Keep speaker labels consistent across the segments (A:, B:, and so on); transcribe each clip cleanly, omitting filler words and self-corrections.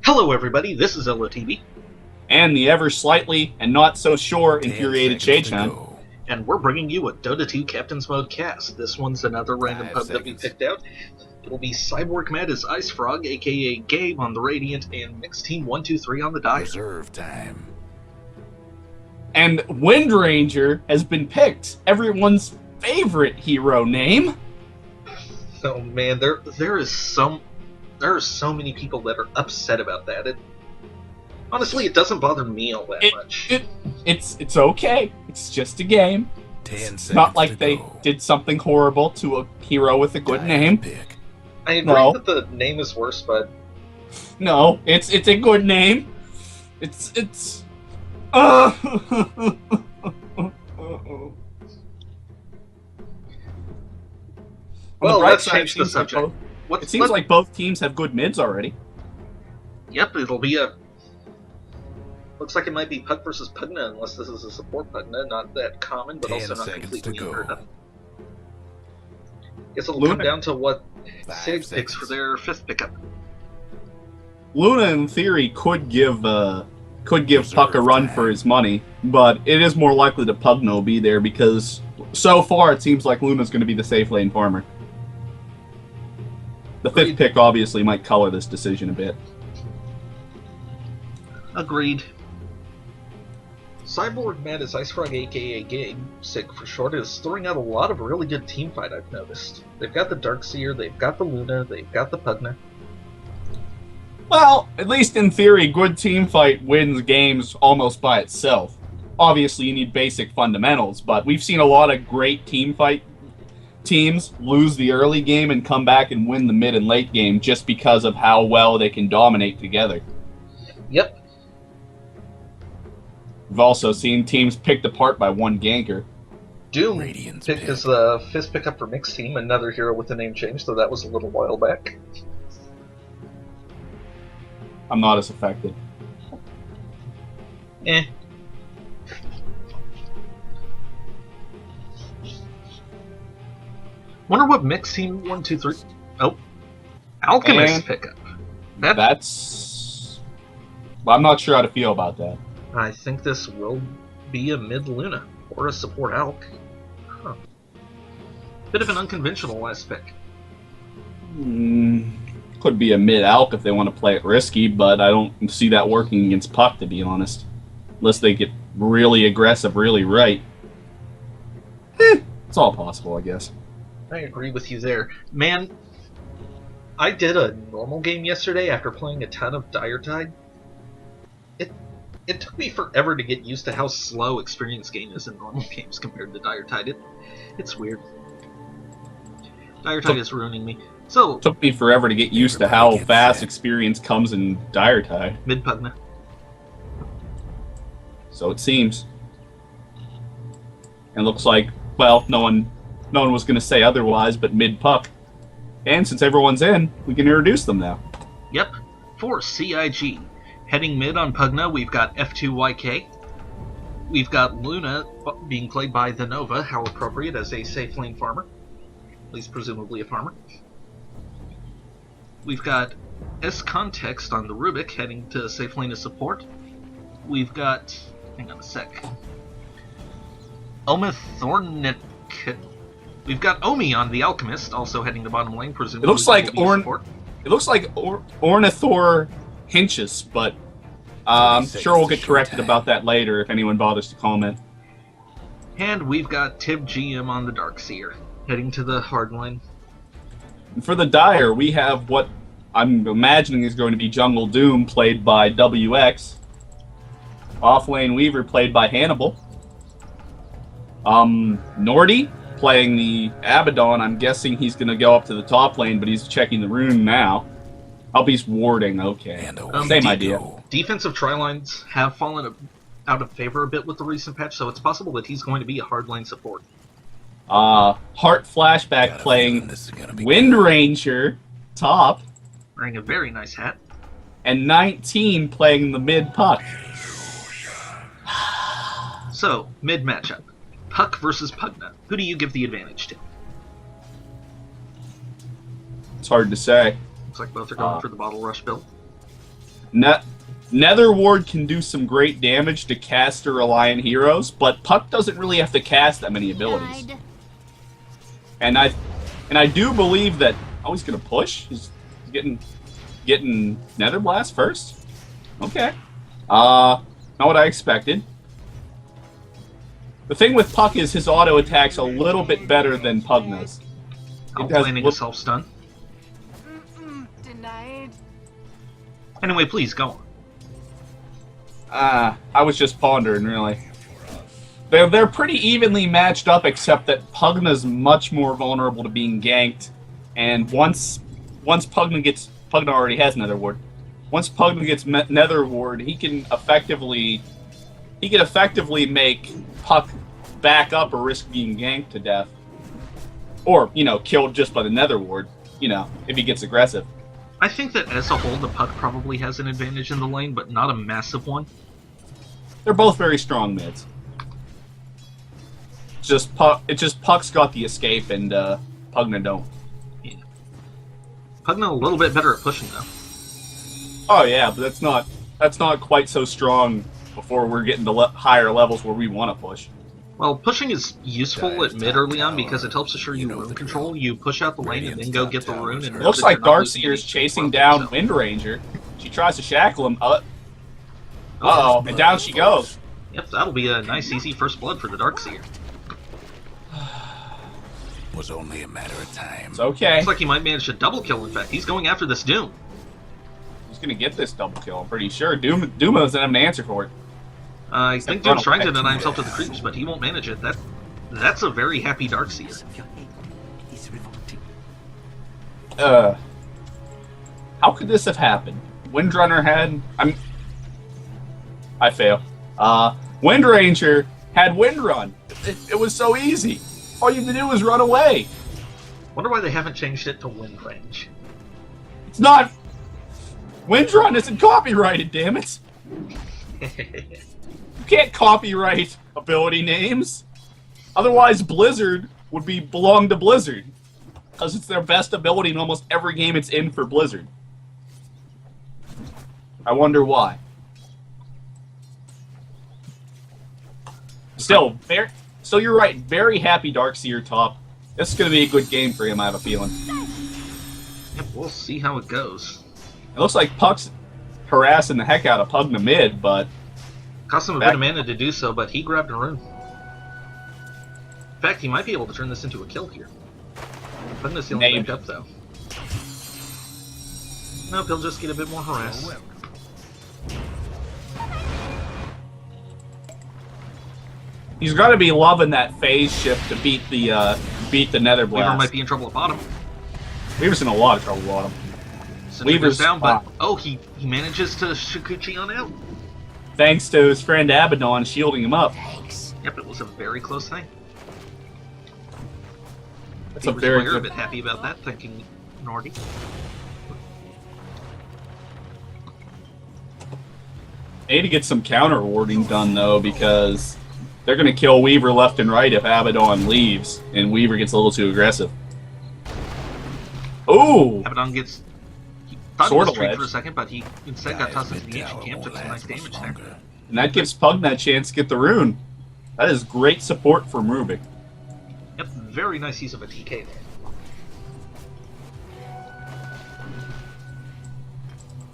A: Hello everybody, this is ElOhTeeBee.
B: And the ever slightly and not so sure infuriated ShadeShine.
A: And we're bringing you a Dota 2 Captain's Mode cast. This one's another random pub that we picked out. It'll be Cyborgmatt as Icefrog, aka Gabe on the Radiant, and MIXTEAM123 on the Dire.
C: Reserve time.
B: And Windranger has been picked, everyone's favorite hero name.
A: Oh man, there are so many people that are upset about that. Honestly, it doesn't bother me all that much.
B: It's okay. It's just a game.
C: 10 seconds
B: Not like
C: to
B: they
C: go.
B: did something horrible to a hero with a good name.
C: Pick.
A: I agree that the name is worse, but
B: No, it's a good name. It's
A: well, let's change the subject.
B: It seems like both teams have good mids already.
A: Yep, it'll be a... Looks like it might be Puck versus Pugna, unless this is a support Pugna. Not that common, but
C: 10
A: also not
C: seconds
A: completely
C: to go.
A: unheard of. Guess it'll
B: Luna.
A: come down to what
C: 5
A: Sig picks
C: seconds.
A: for their fifth pickup.
B: Luna, in theory, could give Puck a run
C: time.
B: for his money, but it is more likely that Pugna will be there because so far it seems like Luna's going to be the safe lane farmer. The fifth
A: Agreed.
B: pick obviously might color this decision a bit.
A: Agreed. Cyborgmatt is Icefrog, aka Gabe, Sig for short, is throwing out a lot of really good teamfight, I've noticed. They've got the Darkseer, they've got the Luna, they've got the Pugna.
B: Well, at least in theory, good team fight wins games almost by itself. Obviously, you need basic fundamentals, but we've seen a lot of great team fight teams lose the early game and come back and win the mid and late game just because of how well they can dominate together.
A: Yep.
B: We've also seen teams picked apart by one ganker.
A: Doom
C: Radiant's
A: picked
C: pick.
A: as the fifth pickup for Mixed Team, another hero with the name change, so that was a little while back.
B: I'm not as affected.
A: Eh. Wonder what Mixed Team 123. Oh, Alchemist
B: And
A: pickup.
B: That's... I'm not sure how to feel about that.
A: I think this will be a mid Luna or a support Alk. Huh. Bit of an unconventional last pick.
B: Could be a mid-alk if they want to play it risky, but I don't see that working against Puck, to be honest. Unless they get really aggressive, really right. It's all possible, I guess.
A: I agree with you there. Man, I did a normal game yesterday after playing a ton of Diretide. It took me forever to get used to how slow experience gain is in normal games compared to Diretide. It's weird. Diretide is ruining me. So,
B: Took me forever to get used to how fast experience comes in Diretide.
A: mid Pugna.
B: So it seems. And looks like, well, no one was going to say otherwise, but mid-Puck. And since everyone's in, we can introduce them now.
A: Yep, for CIG. Heading mid on Pugna, we've got F2YK. We've got Luna being played by the Nova, how appropriate, as a safe lane farmer. At least presumably a farmer. We've got S-Context on the Rubik, heading to safe lane as support. We've got... hang on a sec. Omithornik. We've got Omi on the Alchemist, also heading to bottom lane, presumably
B: It looks like
A: support.
B: Ornithor Hinches, but I'm sure we'll get corrected about that later if anyone bothers to comment.
A: And we've got Tib GM on the Darkseer, heading to the hard lane.
B: And for the Dire, we have what I'm imagining is going to be Jungle Doom, played by WX. Offlane Weaver, played by Hannibal. Nordy, playing the Abaddon. I'm guessing he's going to go up to the top lane, but he's checking the rune now. He's warding, okay. Same idea.
A: Defensive trilines have fallen out of favor a bit with the recent patch, so it's possible that he's going to be a hard lane support.
B: Heart Flashback playing Windranger, top.
A: Wearing a very nice hat.
B: And 19 playing the mid-Puck.
A: So, mid matchup. Puck versus Pugna. Who do you give the advantage to?
B: It's hard to say.
A: Looks like both are going for the bottle rush build.
B: Nether Ward can do some great damage to caster-reliant heroes, but Puck doesn't really have to cast that many abilities. And I do believe that... Oh, he's gonna push? He's getting Nether Blast first? Okay. Not what I expected. The thing with Puck is his auto attack's a little bit better than Pugna's.
A: Outplanning a self-stun.
C: Denied.
A: Anyway, please, go on.
B: I was just pondering, really. They're pretty evenly matched up, except that Pugna's much more vulnerable to being ganked. And once Pugna already has Nether Ward. Once Pugna gets Nether Ward, he can effectively make Puck back up or risk being ganked to death. Or, killed just by the Nether Ward, if he gets aggressive.
A: I think that as a whole, the Puck probably has an advantage in the lane, but not a massive one.
B: They're both very strong mids. Puck's got the escape and Pugna don't.
A: Yeah. Pugna a little bit better at pushing though.
B: Oh yeah, but that's not quite so strong before we're getting to higher levels where we want to push.
A: Well, pushing is useful at mid early on because it helps assure you rune control. You push out the lane and then go get the rune. And
B: it looks like Darkseer's chasing down Windranger. She tries to shackle him. Uh-oh, and down she goes.
A: Yep, that'll be a nice, easy first blood for the Darkseer.
D: Was only a matter of time.
B: It's okay.
A: Looks like he might manage a double kill, in fact. He's going after this Doom.
B: He's going to get this double kill, I'm pretty sure. Doom doesn't have an answer for it.
A: I think Doom's trying to deny himself to the creeps, but he won't manage it. That's a very happy Darkseer.
B: How could this have happened? Windrunner had... I fail. Windranger had Windrun. It was so easy. All you had to do was run away.
A: Wonder why they haven't changed it to Wind Range.
B: It's not... Windrun isn't copyrighted, damn it. You can't copyright ability names. Otherwise, Blizzard would belong to Blizzard. Because it's their best ability in almost every game it's in for Blizzard. I wonder why. Still, you're right. Very happy Darkseer top. This is going to be a good game for him, I have a feeling.
A: Yep, we'll see how it goes.
B: It looks like Puck's harassing the heck out of Pugna mid, but...
A: Cost him a bit of mana to do so, but he grabbed a rune. In fact, he might be able to turn this into a kill here. Pugna's healing back up, though. Nope, he'll just get a bit more harassed.
B: He's got to be loving that phase shift to beat the Nether Blast.
A: Weaver might be in trouble at bottom.
B: Weaver's in a lot of trouble at bottom.
A: Weaver's down, but he manages to Shikuchi on out.
B: Thanks to his friend Abaddon shielding him up.
C: Thanks.
A: Yep, it was a very close thing.
B: That's a very good...
A: a bit happy about that, thinking Nordy.
B: They need to get some counter warding done though, because they're going to kill Weaver left and right if Abaddon leaves, and Weaver gets a little too aggressive. Ooh!
A: Abaddon gets... He thought he was straight for a second, but he instead got tossed into the ancient camp, took some nice damage there.
B: And that gives Pugna a chance to get the rune. That is great support from Rubik.
A: Yep, very nice use of a TK there.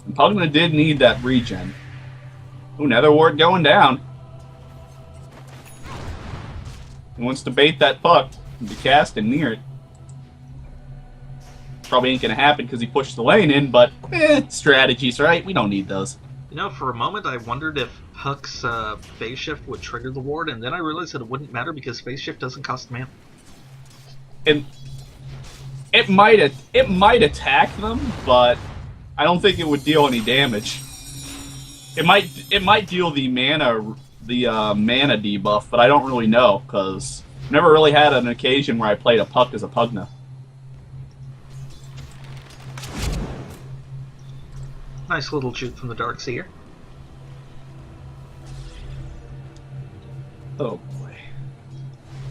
B: And Pugna did need that regen. Ooh, Nether Ward going down. He wants to bait that Puck and be casting near it. Probably ain't gonna happen because he pushed the lane in, but strategies, right? We don't need those.
A: You know, for a moment I wondered if Puck's phase shift would trigger the ward, and then I realized that it wouldn't matter because phase shift doesn't cost mana.
B: And it might attack them, but I don't think it would deal any damage. It might deal the mana debuff, but I don't really know because I've never really had an occasion where I played a Puck as a Pugna.
A: Nice little shoot from the Darkseer.
B: Oh boy,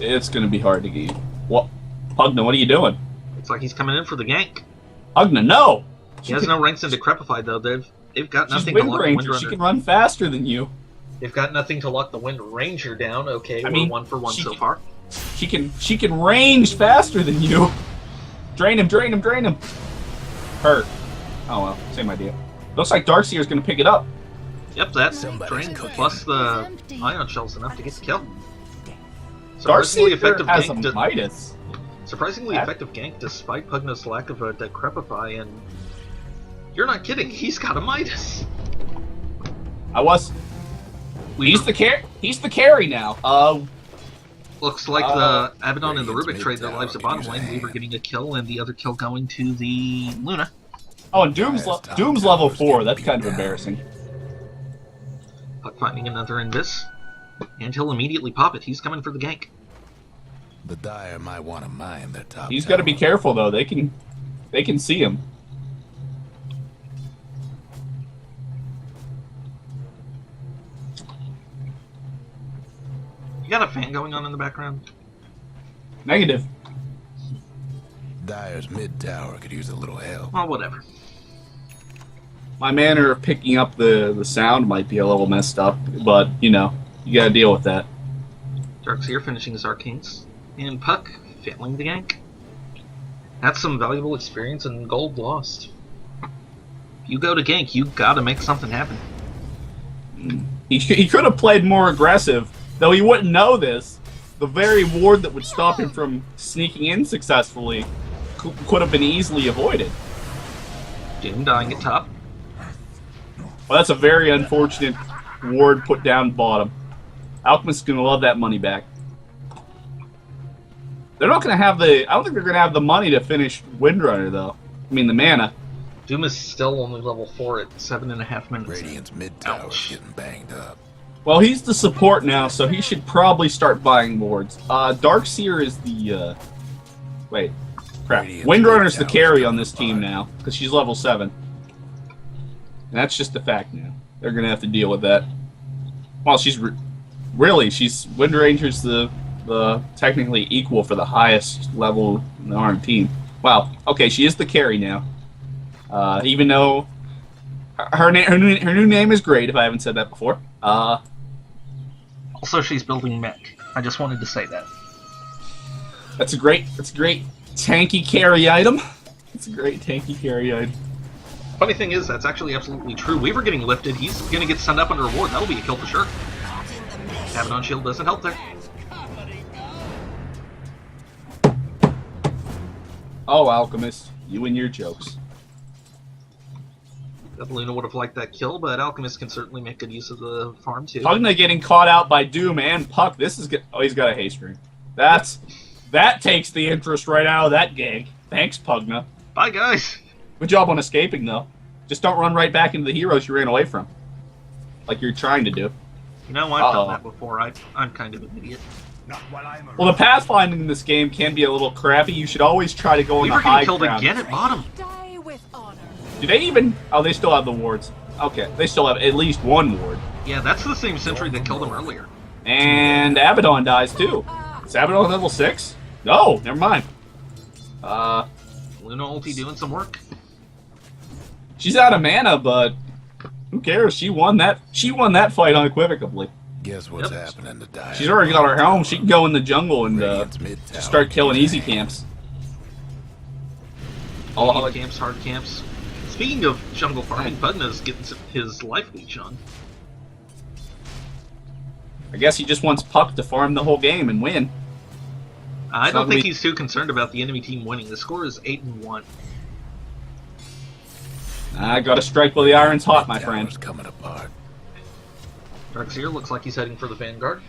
B: it's gonna be hard to get. What, Pugna? What are you doing?
A: Looks like he's coming in for the gank.
B: Pugna, no!
A: He has no ranks in Decrepified though. They've got
B: She's
A: nothing to
B: Wind
A: lock the
B: Ranger.
A: Windrunner.
B: She can run faster than you.
A: They've got nothing to lock the Wind Ranger down. Okay,
B: I
A: we're
B: mean,
A: 1 for 1 so
B: can-
A: far.
B: She can range faster than you. Drain him, drain him, drain him. Hurt. Oh well, same idea. Looks like Darkseer's gonna pick it up.
A: Yep, that's
D: Somebody's
A: drain
D: cooking.
A: plus the ion shell's enough to get the kill. Surprisingly
B: Darkseer
A: effective
B: has a
A: gank.
B: Midas.
A: Surprisingly effective gank despite Pugna's lack of a Decrepify, and you're not kidding. He's got a Midas.
B: He's the carry now.
A: Looks like the Abaddon and the
D: Radiant's
A: Rubik trade their
D: mid-tower
A: lives at
D: could
A: bottom
D: use a
A: lane. We were
D: hand.
A: getting a kill, and the other kill going to the Luna.
B: Oh, and Doom's level 4. That's kind of embarrassing.
A: Puck finding another Invis, and he'll immediately pop it. He's coming for the gank.
D: The Dire might want to mine their top.
B: He's got to be
D: tower.
B: careful though. They can see him.
A: You got a fan going on in the background?
B: Negative.
D: Dire's mid tower could use a little help.
A: Well, whatever.
B: My manner of picking up the sound might be a little messed up, but you know, you gotta deal with that.
A: Darkseer finishing his arcanes, and Puck failing the gank. That's some valuable experience and gold lost. If you go to gank, you gotta make something happen.
B: He could have played more aggressive, though he wouldn't know this. The very ward that would stop him from sneaking in successfully could have been easily avoided.
A: Doom dying at top.
B: Well, that's a very unfortunate ward put down bottom. Alchemist's gonna love that money back. They're not gonna have I don't think they're gonna have the money to finish Windrunner though. I mean the mana.
A: Doom is still only level 4 at 7.5 minutes.
D: Radiant's mid tower is
A: Ouch.
D: getting banged up.
B: Well, he's the support now, so he should probably start buying wards. Darkseer is the wait. Crap.
D: Radiant's
B: Windrunner's the
D: mid-tower's
B: carry on
D: coming
B: this team
D: apart.
B: now, because she's level 7. And that's just a fact now. They're gonna have to deal with that. Well, she's Windranger's the technically equal for the highest level in our team. Wow. Okay, she is the carry now. Even though her new name is great, if I haven't said that before.
A: Also, she's building mech. I just wanted to say that.
B: That's a great tanky carry item. It's a great tanky carry item.
A: Funny thing is, that's actually absolutely true. Weaver getting lifted, he's gonna get sent up under reward. That'll be a kill for sure. Abaddon shield doesn't help there.
B: Oh, Alchemist, you and your jokes.
A: Luna would have liked that kill, but Alchemist can certainly make good use of the farm too.
B: Pugna getting caught out by Doom and Puck. This is good. Oh, he's got a haste ring. That takes the interest right out of that gig. Thanks, Pugna.
A: Bye, guys.
B: Good job on escaping, though. Just don't run right back into the heroes you ran away from, like you're trying to do.
A: You know, I've done that before. I'm kind of an idiot.
B: Well, the pathfinding in this game can be a little crappy. You should always try to go in the
A: Weaver
B: high
A: getting killed
B: ground.
A: again at bottom.
C: Die with honor.
B: Do they even? Oh, they still have the wards. Okay, they still have at least one ward.
A: Yeah, that's the same sentry that killed him earlier.
B: And Abaddon dies too. Is Abaddon level 6? No, never mind.
A: Luna ulti doing some work.
B: She's out of mana, but who cares? She won that fight unequivocally.
D: Guess what's
A: Yep.
D: happening to Dire?
B: She's already got her home. She can go in the jungle and
D: Radiant's mid tower
B: just start killing
D: could use
B: easy
D: a hand.
B: camps.
A: Medium camps, hard camps. Speaking of jungle farming, Pugna's getting his life leech on.
B: I guess he just wants Puck to farm the whole game and win.
A: I
B: It's not
A: don't think
B: gonna be-
A: he's too concerned about the enemy team winning. The score is 8-1.
B: I got to strike while the iron's hot, my
D: Tower's
B: friend.
D: coming apart.
A: Darkseer looks like he's heading for the Vanguard.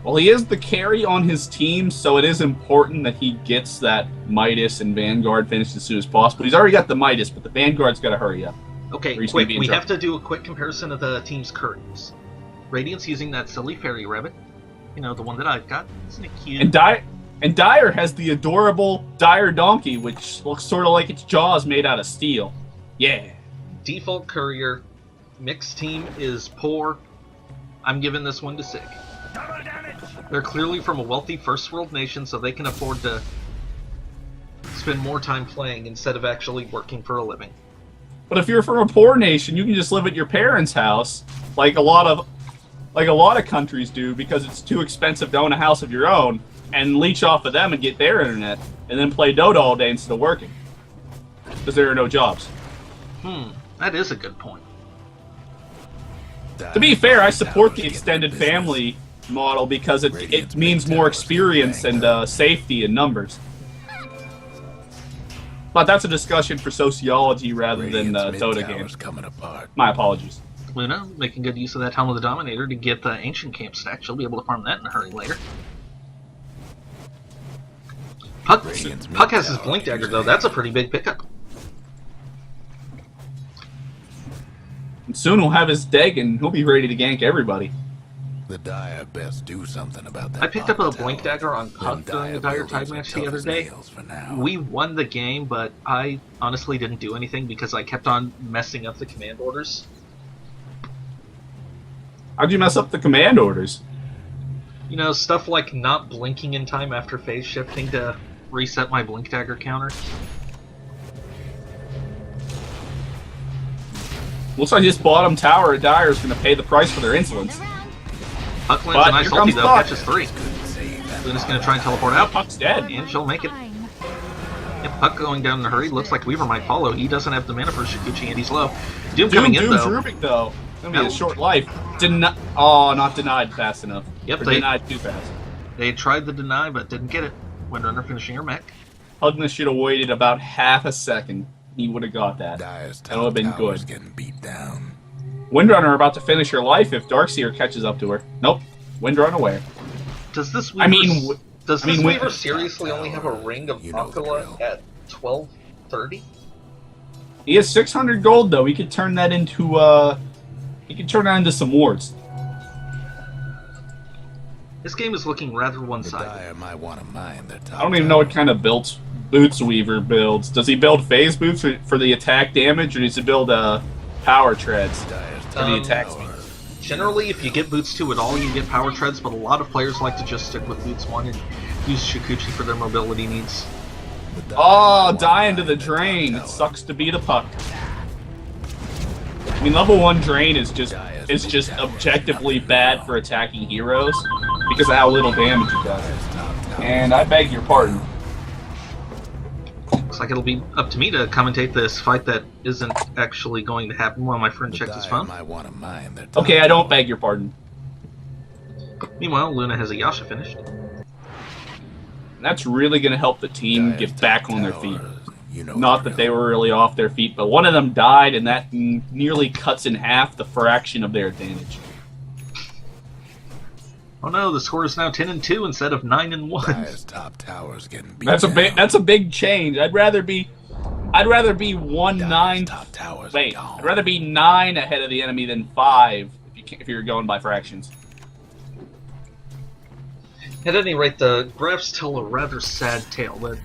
B: Well, he is the carry on his team, so it is important that he gets that Midas and Vanguard finished as soon as possible. He's already got the Midas, but the Vanguard's got to hurry up.
A: Okay,
B: Or he's
A: quick,
B: gonna be in
A: we
B: trouble.
A: have to do a quick comparison of the team's curtains. Radiant's using that silly fairy rabbit. You know, the one that I've got. Isn't it cute?
B: And Dire has the adorable Dire Donkey, which looks sort of like its jaws made out of steel. Yeah.
A: Default courier. Mixed team is poor. I'm giving this one to Sig. They're clearly from a wealthy first world nation, so they can afford to spend more time playing instead of actually working for a living.
B: But if you're from a poor nation, you can just live at your parents' house, like a lot of countries do, because it's too expensive to own a house of your own, and leech off of them and get their internet, and then play Dota all day instead of working, because there are no jobs.
A: That is a good point.
B: To be fair, I support the extended family model because it means more experience and safety in numbers. But that's a discussion for sociology rather than Dota games. My apologies.
A: Luna, making good use of that Helm of the Dominator to get the Ancient Camp stack. She'll be able to farm that in a hurry later. Puck has his Blink Dagger, though. That's a pretty big pickup.
B: And soon he'll have his Deg and he'll be ready to gank everybody.
D: The Dire best do something about that.
A: I picked up a Blink Dagger on Puck during the Diretiding match the other day. We won the game, but I honestly didn't do anything because I kept on messing up the command orders.
B: How'd you mess up the command orders?
A: You know, stuff like not blinking in time after phase shifting to reset my Blink Dagger counter.
B: Looks like this bottom tower at Dire is going to pay the price for their insolence.
A: Puck lands a nice ulti though, catches 3. Luna's going to try and teleport out.
B: Puck's dead.
A: And she'll make it. Yep, Puck going down in a hurry. Looks like Weaver might follow. He doesn't have the mana for Shukuchi and he's low. Doom coming in though.
B: Doom's Rubik though. It's going to be a short life. Not denied fast enough.
A: Yep,
B: they denied too fast.
A: They tried the deny but didn't get it. Windrunner finishing her mech.
B: Hugna should have waited about half a second. He would have got that. That would have been good.
D: Getting beat down.
B: Windrunner about to finish her life if Darkseer catches up to her. Nope. Windrunner away.
A: Does this Weaver, Weaver seriously only have a ring of Aquila at 1230?
B: He has 600 gold though. He could turn that into some wards.
A: This game is looking rather one-sided.
D: I
B: don't even know what kind of boots Weaver builds. Does he build phase boots for the attack damage, or does he build power treads for the attack speed?
A: Generally, if you get boots 2 at all, you get power treads, but a lot of players like to just stick with boots 1 and use Shukuchi for their mobility needs.
B: Oh, die into the drain. It sucks to be the Puck. I mean, level 1 drain is just objectively bad for attacking heroes because of how little damage it does. And I beg your pardon.
A: Looks like it'll be up to me to commentate this fight that isn't actually going to happen while my friend checks his phone.
B: Okay, I don't beg your pardon.
A: Meanwhile, Luna has a Yasha finished.
B: That's really going to help the team get back on their feet. Not that they were really off their feet, but one of them died, and that nearly cuts in half the fraction of their advantage.
A: Oh no, the score is now 10-2 instead of 9-1.
D: Top towers getting beat
B: That's a big change. I'd rather be 1-9.
D: Top towers
B: Wait, I'd rather be 9 ahead of the enemy than 5 if you're going by fractions.
A: At any rate, the graphs tell a rather sad tale. The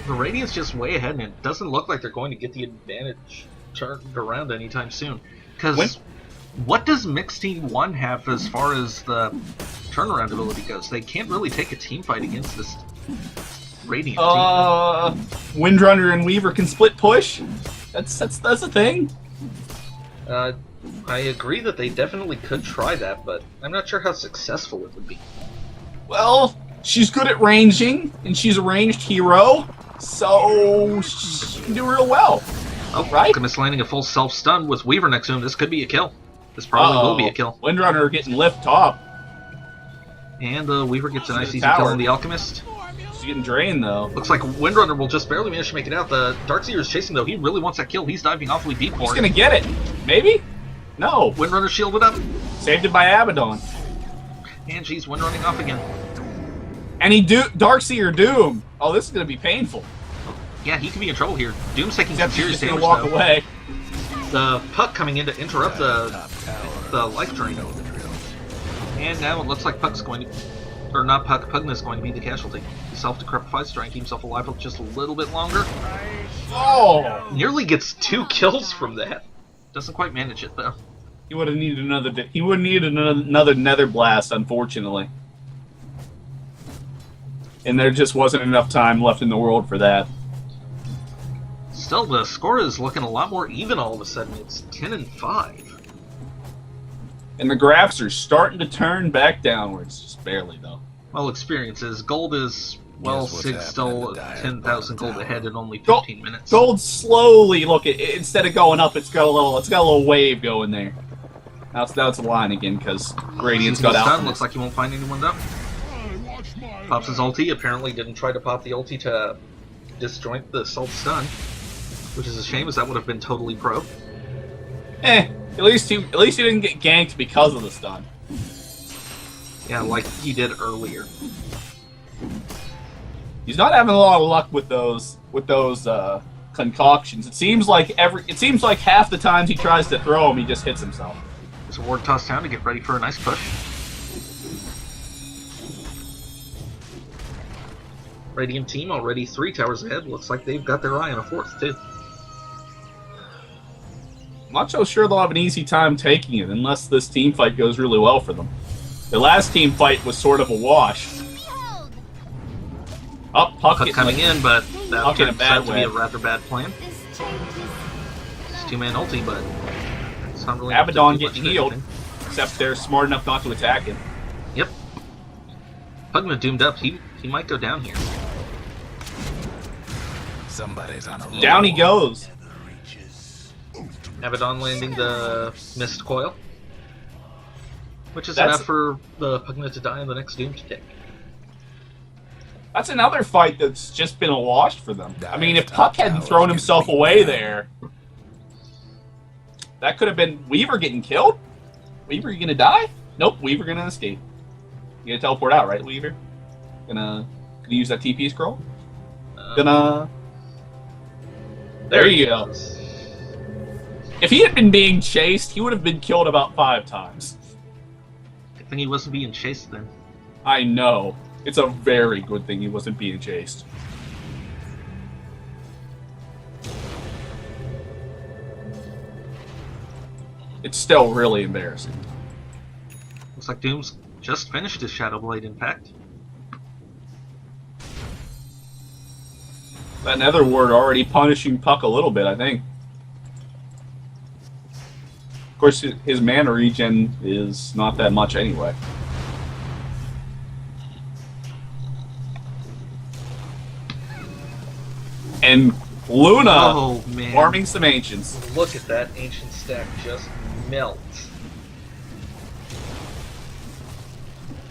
A: Radiant's just way ahead, and it doesn't look like they're going to get the advantage turned around anytime soon. Because what does MIXTEAM1 have as far as the turnaround ability goes? They can't really take a team fight against this Radiant team.
B: Windrunner and Weaver can split push? That's a thing?
A: I agree that they definitely could try that, but I'm not sure how successful it would be.
B: Well, she's good at ranging, and she's a ranged hero, so she can do real well.
A: Oh, right? Alchemist landing a full self-stun with Weaver next to him. This could be a kill. This probably will be a kill.
B: Windrunner getting lift top.
A: And Weaver gets a nice easy kill on the Alchemist.
B: She's getting drained, though.
A: Looks like Windrunner will just barely manage to make it out. The Darkseer is chasing, though. He really wants that kill. He's diving awfully deep for it.
B: He's going to get it. Maybe? No.
A: Windrunner shielded up.
B: Saved it by Abaddon.
A: And she's windrunning off again.
B: And Darkseer Doom. Oh, this is going to be painful.
A: Yeah, he could be in trouble here. Doom's taking some serious damage,
B: walk away.
A: The Puck coming in to interrupt the life drain. And now it looks like Puck's going to... Or not Puck, Pugna's going to be the casualty. He self-decrepifies, trying to keep himself alive for just a little bit longer.
B: Oh!
A: Nearly gets 2 kills from that. Doesn't quite manage it, though.
B: He would have needed another Nether Blast, unfortunately. And there just wasn't enough time left in the world for that.
A: Still, the score is looking a lot more even all of a sudden. It's 10-5.
B: And the graphs are starting to turn back downwards, just barely though.
A: Well, experiences. Gold is, well,
D: Guess what's
A: Sig's still
D: happening to Dire
A: 10,000 gold
D: Tower?
A: ahead in only 15 minutes.
B: Gold slowly, look, instead of going up, it's got a little wave going there. Now it's a line again because Gradient's got out.
A: Looks like he won't find anyone though. Pops his ulti. Apparently didn't try to pop the ulti to disjoint the salt stun, which is a shame, as that would have been totally pro.
B: At least he didn't get ganked because of the stun.
A: Yeah, like he did earlier.
B: He's not having a lot of luck with those concoctions. It seems like half the times he tries to throw him, he just hits himself.
A: There's a ward toss down to get ready for a nice push. Radiant team already 3 towers ahead. Looks like they've got their eye on a 4th too.
B: I'm not so sure they'll have an easy time taking it unless this team fight goes really well for them. The last team fight was sort of a wash. Puck
A: coming in, but that
B: in a
A: turns
B: bad
A: out to
B: way.
A: be a rather bad plan. It's 2-man ulti, but it's not really
B: Abaddon
A: enough to do
B: getting
A: much of
B: healed,
A: anything.
B: except they're smart enough not to attack him.
A: Yep. Pugna doomed up. He might go down here.
D: Somebody's on a roll.
B: Down he goes.
A: Abaddon landing the mist coil, which is
B: That's-
A: enough for the Pugna to die and the next Doom to take.
B: That's another fight that's just been a wash for them. I mean, if
D: Dire's
B: Puck
D: top
B: hadn't
D: tower
B: thrown
D: is
B: himself
D: getting
B: away
D: beat
B: there, that could have been Weaver getting killed? Weaver, you gonna die? Nope, Weaver gonna escape. You gonna teleport out, right, Weaver? Gonna use that TP scroll? There you go. If he had been being chased, he would have been killed about 5 times.
A: Good thing he wasn't being chased then.
B: I know. It's a very good thing he wasn't being chased. It's still really embarrassing.
A: Looks like Doom's just finished his Shadow Blade, in fact.
B: That Nether Ward already punishing Puck a little bit, I think. Of course, his mana regen is not that much anyway. And Luna farming some Ancients.
A: Look at that Ancient stack just melt.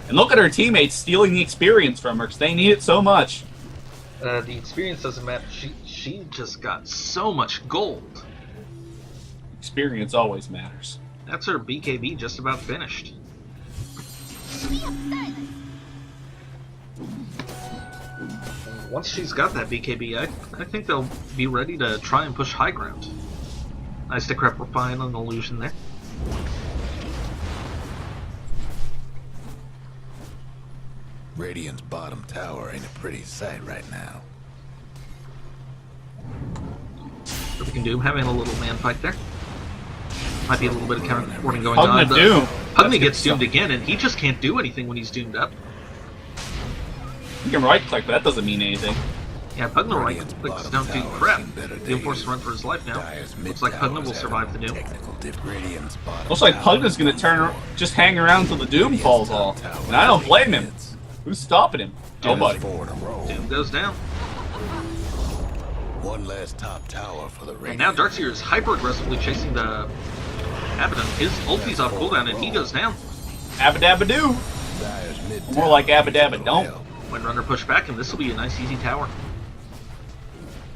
B: And look at her teammates stealing the experience from her because they need it so much.
A: The experience doesn't matter. She just got so much gold.
B: Experience always matters.
A: That's her BKB just about finished. Once she's got that BKB, I think they'll be ready to try and push high ground. Nice to crep refine on illusion there.
D: Radiant's bottom tower ain't a pretty sight right now.
A: Perfect Doom having a little man fight there. Might be a little bit of counter warning going
B: Pugna
A: on. but
B: Doom.
A: Pugna gets doomed again, and he just can't do anything when he's doomed up.
B: You can right click, but that doesn't mean anything.
A: Yeah, Pugna right
D: Radiant's
A: clicks
D: bottom
A: don't do
D: tower's
A: crap.
D: seen better
A: Doom forced
D: days.
A: to run for his life now.
D: Dire's mid
A: Looks like Pugna
D: tower's
A: will survive the
D: having a
A: Doom.
D: technical dip. Radiant's bottom
B: Looks like
D: tower
B: Pugna's gonna
D: is
B: just hang around till the Doom falls off. And I don't blame him. Who's stopping him? Nobody.
D: 4 in a row.
A: Doom goes down.
D: One last top tower for the
A: And
D: Radiant.
A: now Darkseer is hyper-aggressively chasing the Abaddon. His ulti's off cooldown, and he goes down.
B: Abadabadoo.
D: Dire's mid
B: More like Abadabba don't.
A: Windrunner push back, and this will be a nice, easy tower.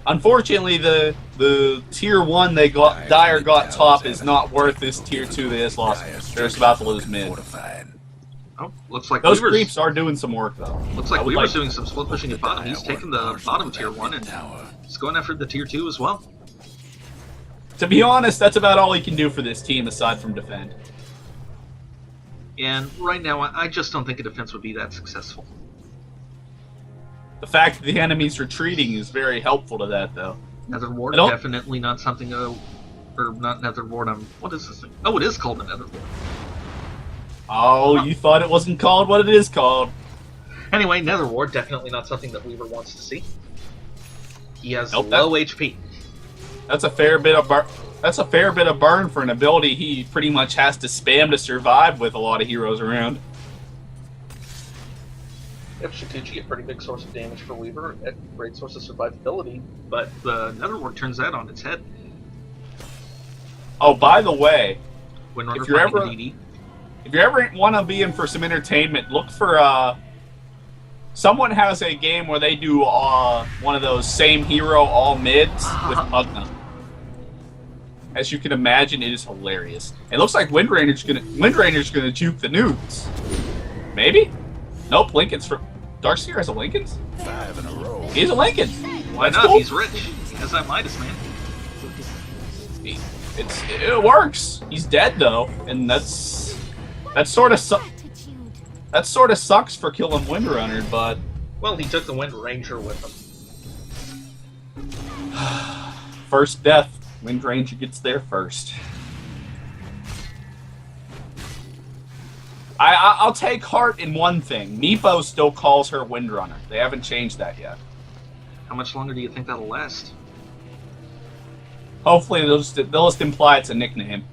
B: Unfortunately, the tier 1 Dire got top is not worth this tier 2 they just lost. They're just about to lose mid.
D: Fortified.
A: Oh, looks like
B: Those
A: Weaver's,
B: creeps are doing some work though.
A: looks like
B: I would
A: Weaver's
B: like-
A: doing some split pushing at bottom. He's taking the bottom tier 1, and
D: Tower.
A: he's going after the tier 2 as well.
B: To be honest, that's about all he can do for this team aside from defend.
A: And right now, I just don't think a defense would be that successful.
B: The fact that the enemy's retreating is very helpful to that though.
A: Nether Ward,
B: I don't-
A: definitely not something, or not Nether Ward, what is this thing? Oh, it is called a Nether Ward.
B: Oh, you thought it wasn't called what it is called.
A: Anyway, Nether Ward, definitely not something that Weaver wants to see. He has
B: Nope,
A: low HP.
B: That's a fair bit of That's a fair bit of burn for an ability he pretty much has to spam to survive with a lot of heroes around.
A: Yep, Shikuchi, a pretty big source of damage for Weaver, a great source of survivability, but the Netherworld turns that on its head.
B: Oh, by the way,
A: If you
B: ever want to be in for some entertainment, look for someone has a game where they do one of those same hero all mids with Pugna. As you can imagine, it is hilarious. It looks like Windranger's gonna juke the nudes. Maybe? Nope, Lincoln's from Darkseer has a Lincoln's?
D: 5 in a row.
B: He's a Lincoln.
A: Why not? Cool. He's rich. He has that Midas, man.
B: It works. He's dead though, and that sort of sucks for killing Windrunner, but
A: well, he took the Windranger with him.
B: First death. Windranger gets there first. I'll take heart in one thing. Meepo still calls her Windrunner. They haven't changed that yet.
A: How much longer do you think that'll last?
B: Hopefully they'll just imply it's a nickname.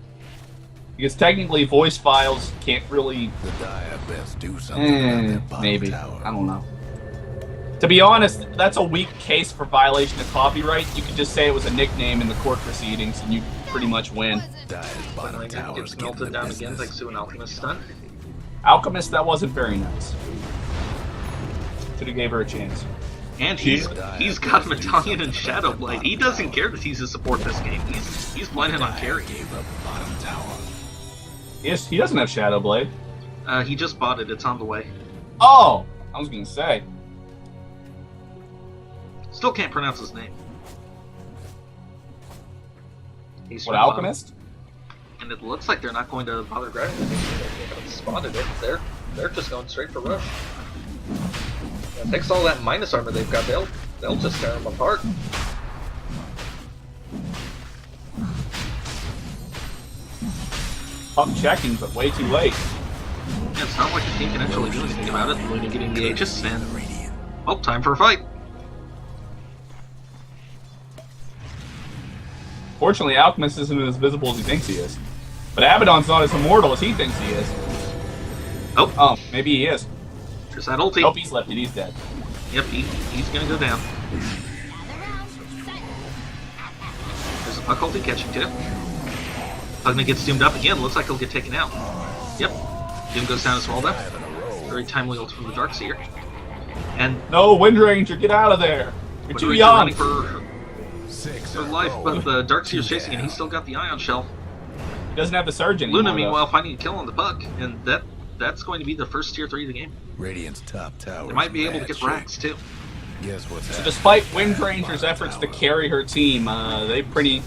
B: Because technically voice files can't really...
D: The Dire best do something
B: maybe.
D: Tower.
B: I don't know. To be honest, that's a weak case for violation of copyright. You could just say it was a nickname in the court proceedings and you pretty much win.
D: Dire's bottom tower
A: gets melted down again thanks to an Alchemist stun.
B: Alchemist, that wasn't very nice. Should have gave her a chance.
A: And he's got Medallion and Shadowblade. He doesn't care that he's a support this game. He's blinded on carry.
D: Bottom tower.
B: Yes, he doesn't have Shadowblade.
A: He just bought it. It's on the way.
B: Oh, I was gonna say.
A: Still can't pronounce his name. He's
B: what, Alchemist?
A: And it looks like they're not going to bother grabbing the game. They haven't spotted it. They're just going straight for rush. And thanks to all that minus armor they've got, they'll just tear them apart.
B: Up checking, but way too late.
A: Yeah, it's not like the team can actually do anything about it. Luna getting the Aegis, and oh, time for a fight.
B: Fortunately, Alchemist isn't as visible as he thinks he is. But Abaddon's not as immortal as he thinks he is. Oh, maybe he is.
A: There's that ulti.
B: Nope, he's left it. He's dead.
A: Yep, he's gonna go down. There's a puck ulti catching too. Pugna gets doomed up again. Looks like he'll get taken out. Yep. Doom goes down as well though. Very timely ult from the Darkseer. And
B: no, Windranger, get out of there. You're too young.
A: Running for life, but the Darkseer's chasing and he's still got the Ion Shell.
B: He doesn't have the Surge anymore.
A: Luna, meanwhile, finding a kill on the puck, and that's going to be the first tier 3 of the game.
D: Radiant's top tower.
A: They might be able to get racks too.
D: Guess what's
B: so despite Windranger's efforts to carry her team, they pretty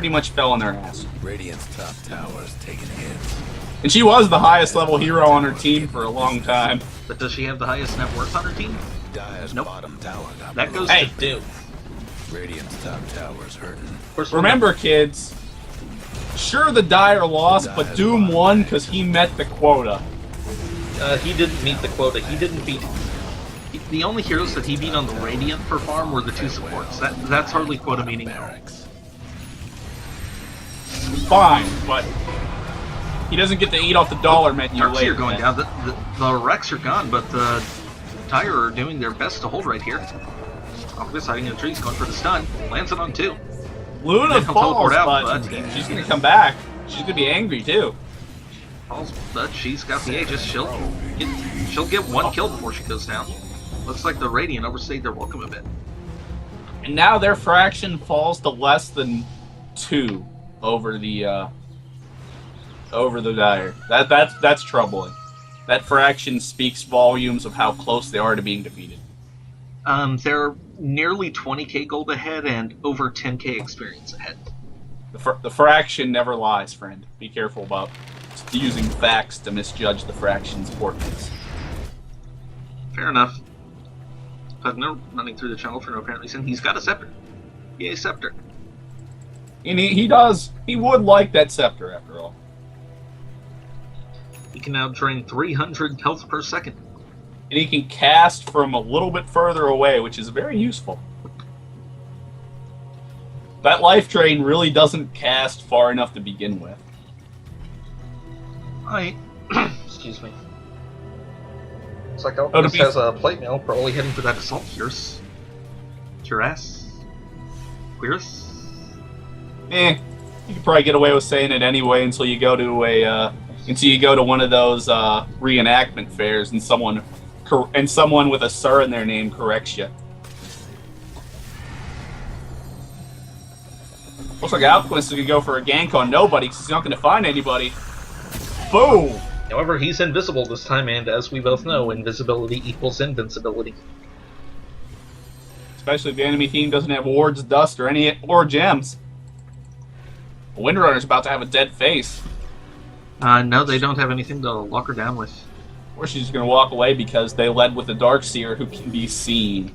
B: much fell on their ass.
D: Radiant's top tower is taking hits.
B: And she was the highest level hero on her team for a long time.
A: But does she have the highest net worth on her team?
D: Dire's bottom tower got
A: that goes to Doom.
D: Radiant's top tower's hurting.
B: Remember, kids, sure the Dire lost, but Doom won because he met the quota.
A: He didn't meet the quota. He didn't beat... The only heroes that he beat on the Radiant per farm were the 2 supports. That's hardly quota meaning.
B: Fine, but he doesn't get to eat off the dollar menu later.
A: Darkseer going down. The wrecks are gone, but the Dire are doing their best to hold right here. Alchemist hiding in the trees, going for the stun. Lands it on 2.
B: Luna falls, but she's going to come back. She's going to be angry, too.
A: Falls, but she's got the Aegis. She'll get 1 kill before she goes down. Looks like the Radiant overstayed their welcome a bit.
B: And now their fraction falls to less than 2 over the Dire. That's troubling. That fraction speaks volumes of how close they are to being defeated.
A: They're nearly 20k gold ahead and over 10k experience ahead.
B: The fraction never lies, friend. Be careful about using facts to misjudge the fraction's importance.
A: Fair enough. Pugna running through the jungle for no apparent reason. He's got a scepter. Yay, scepter.
B: And he does. He would like that scepter, after all.
A: He can now drain 300 health per second.
B: And he can cast from a little bit further away, which is very useful. That life drain really doesn't cast far enough to begin with.
A: Excuse me. Looks like Alchemist has a plate mail, probably heading for that assault Pierce. Cuirass? Queerus?
B: You could probably get away with saying it anyway until you go to one of those reenactment fairs and someone with a sir in their name corrects you. Looks like Alchemist is going to go for a gank on nobody because he's not going to find anybody. Boom!
A: However, he's invisible this time, and as we both know, invisibility equals invincibility.
B: Especially if the enemy team doesn't have wards, dust, or gems. Windrunner's about to have a dead face.
A: No, they don't have anything to lock her down with.
B: Or she's just going to walk away because they led with the Darkseer who can be seen.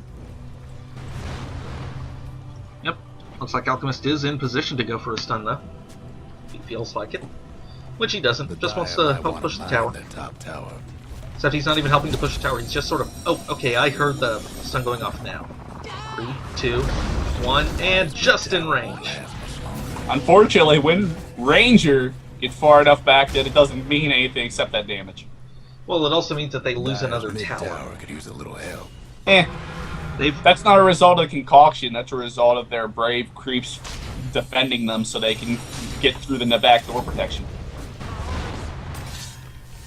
A: Yep. Looks like Alchemist is in position to go for a stun, though. He feels like it. Which he doesn't. Just wants to help push the tower. Except he's not even helping to push the tower. He's just sort of... Oh, okay, I heard the stun going off now. 3, 2, 1, and just in range.
B: Unfortunately, when Ranger get far enough back that it doesn't mean anything except that damage.
A: Well, it also means that they lose another tower.
D: Could use a little help.
B: That's not a result of the concoction. That's a result of their brave creeps defending them so they can get through the back door protection.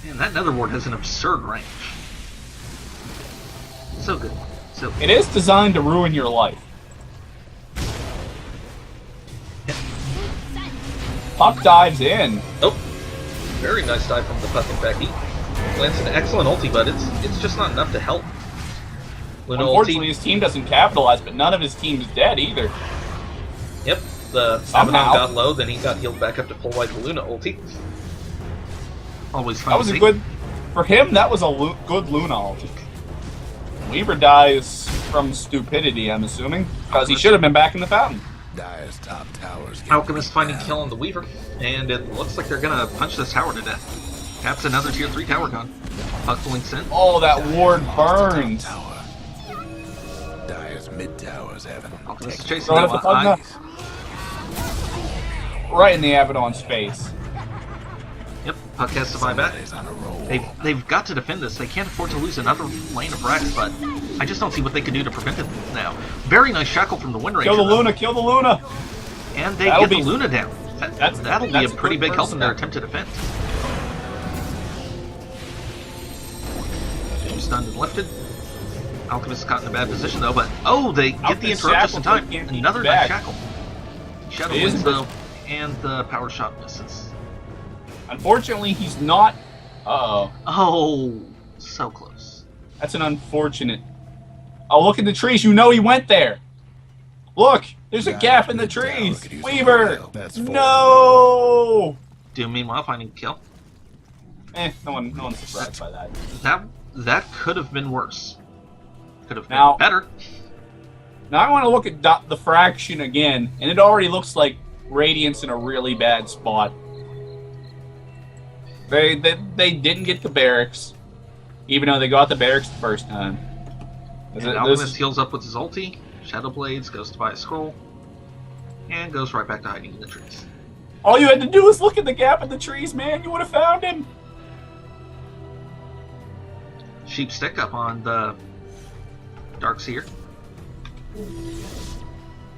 A: Man, that nether ward has an absurd range. So good. So good.
B: It is designed to ruin your life. Puck dives in.
A: Oh, very nice dive from the Puck and Becky. Lands an excellent ulti, but it's just not enough to help. Luna
B: Unfortunately,
A: ulti.
B: his team doesn't capitalize, but none of his team is dead either.
A: Yep, the Abaddon got low, then he got healed back up to full white Luna ulti. Always fun.
B: That was a good... For him, that was a good Luna ulti. Weaver dies from stupidity, I'm assuming, because he should have been back in the fountain.
D: Dire's top towers.
A: Alchemist finding kill on the Weaver, and it looks like they're gonna punch this tower to death. Taps another tier 3 tower gun. Puck blinks in.
B: Oh, that ward burns.
D: Dire's mid towers having.
A: Alchemist is chasing
B: Throw it
A: them.
B: at the Pugna. Right in the Abaddon's face.
A: Yep, Puck has to buy back. They've got to defend this. They can't afford to lose another lane of Rex, but I just don't see what they can do to prevent it now. Very nice shackle from the Wind Ranger.
B: Kill the Luna, kill the Luna!
A: And they get the Luna down. That'll be a pretty big help in their
B: step.
A: attempt to defend. Stunned and lifted. Alchemist caught in a bad position though, but oh, they get the interrupt just in time. Another nice shackle. Shadow wins though, and the power shot misses.
B: Unfortunately, he's not. Uh-oh.
A: Oh, so close.
B: That's an unfortunate. Oh, look at the trees. You know he went there. Look, there's a gap in the trees. Weaver! No!
A: Doom meanwhile finding kill.
B: No one's surprised by that.
A: That could have been worse. Could have been better.
B: Now I want to look at the fraction again, and it already looks like Radiant's in a really bad spot. They didn't get the barracks, even though they got the barracks the first time.
A: And Alchemist heals up with his ulti. Shadow Blades goes to buy a scroll, and goes right back to hiding in the trees.
B: All you had to do was look at the gap in the trees, man. You would have found him.
A: Sheep stick up on the Darkseer.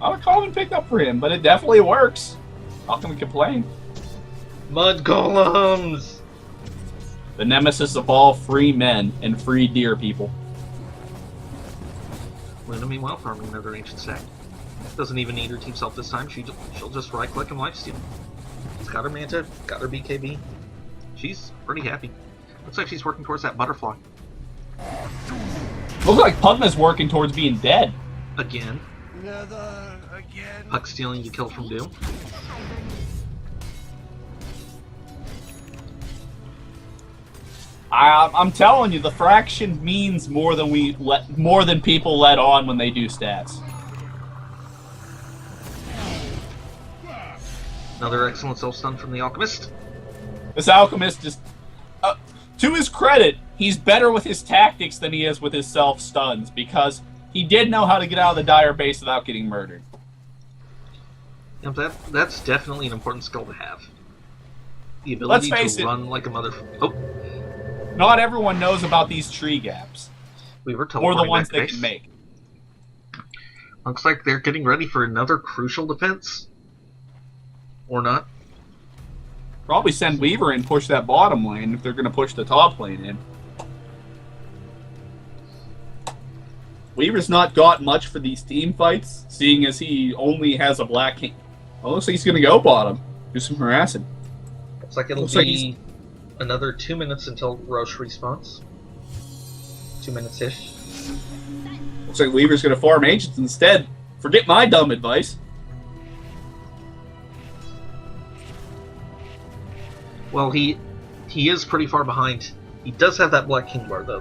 B: Not a common pickup for him, but it definitely works. How can we complain?
A: Mud golems!
B: The nemesis of all free men and free deer people.
A: Luna meanwhile farming another ancient stack. Doesn't even need her team self this time. She'll just right click and lifesteal. She's got her Manta, got her BKB. She's pretty happy. Looks like she's working towards that butterfly.
B: Looks like Pugna's working towards being dead.
A: Again. Puck stealing the kill from Doom.
B: I'm telling you, the fraction means more than people let on when they do stats.
A: Another excellent self stun from the Alchemist.
B: This Alchemist just, to his credit, he's better with his tactics than he is with his self stuns because he did know how to get out of the Dire base without getting murdered.
A: Yep, that's definitely an important skill to have. The ability to run like a mother. Oh,
B: not everyone knows about these tree gaps.
A: we were
B: Or the
A: teleporting
B: ones
A: back
B: they
A: base.
B: can make.
A: Looks like they're getting ready for another crucial defense. Or not.
B: Probably send Weaver and push that bottom lane if they're going to push the top lane in. Weaver's not got much for these team fights, seeing as he only has a black king. Well, looks like he's going to go bottom. Do some harassing.
A: Looks like it'll
B: Looks like
A: be another 2 minutes until Roche respawns. 2 minutes-ish.
B: Looks like Weaver's going to farm agents instead. Forget my dumb advice.
A: Well, he is pretty far behind. He does have that Black Kingler, though.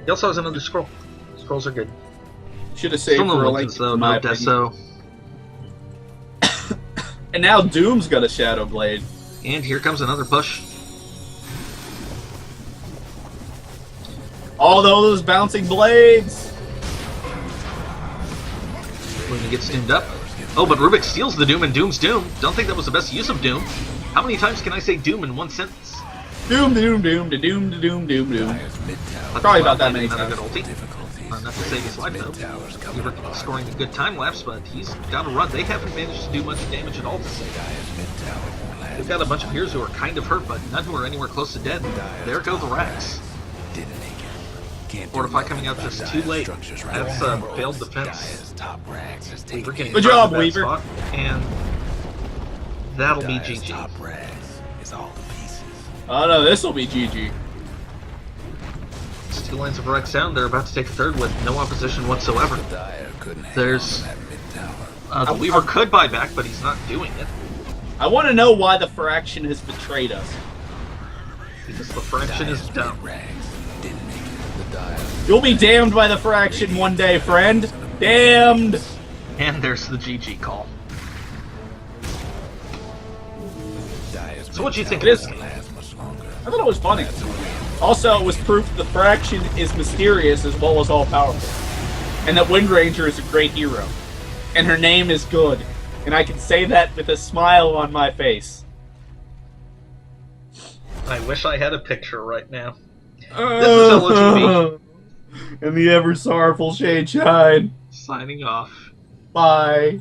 A: He also has another scroll. Scrolls are good.
B: Should have saved
A: Still no
B: for a
A: Lincolns,
B: link,
A: though.
B: in my
A: No
B: opinion.
A: Deso.
B: And now Doom's got a Shadow Blade.
A: And here comes another push.
B: All those bouncing blades!
A: Luna gets doomed up. Oh, but Rubik steals the Doom and Doom's Doom. Don't think that was the best use of Doom. How many times can I say Doom in one sentence?
B: Doom, doom, doom, da doom, da doom, doom, doom.
D: Dire's mid tower.
B: Probably about that many
A: Another
B: times.
A: good ulti.
D: Difficulties.
A: Enough to save his life,
D: Mid
A: though.
D: tower's coming
A: Weaver
D: apart.
A: scoring a good time lapse, but he's got to run. They haven't managed to do much damage at all to save.
D: Dire's mid tower won't last.
A: They've got a bunch of heroes who are kind of hurt, but none who are anywhere close to dead. There go the racks.
D: Didn't make it. Can't
A: Fortify
D: do
A: coming out
D: nothing
A: just
D: about
A: too
D: Dire's
A: late.
D: structures right
A: That's
D: around the
A: a failed
D: world.
A: defense.
D: Dire's top ranks is
A: Weaver
D: taking
A: getting
B: Good
A: trapped
B: job,
A: in that
B: Weaver.
A: spot, and that'll be
D: Dire's
A: GG.
D: top ranks is all the pieces.
B: Oh no, this'll be GG.
A: It's 2 lanes of Rex down. They're about to take a third with no opposition whatsoever.
D: Dire couldn't hang
A: There's-
D: on that mid tower.
A: The Weaver could buy back, but he's not doing it.
B: I want to know why the Fraction has betrayed us.
A: Because the fraction is
D: Dire's
A: dumb.
D: mid ranks didn't make it. The Dire
B: You'll be damned by the Fraction one day, friend. Damned!
A: And there's the GG call.
D: Dire's
A: So what'd you
D: mid
A: think
D: tower
A: of this
D: won't
A: game?
D: last much longer.
B: I thought it was funny. Also, it was proof that the Fraction is mysterious as well as all-powerful. And that Windranger is a great hero. And her name is good. And I can say that with a smile on my face.
A: I wish I had a picture right now. This is ElOhTeeBee.
B: And the ever-sorrowful ShadeShine.
A: Signing off.
B: Bye.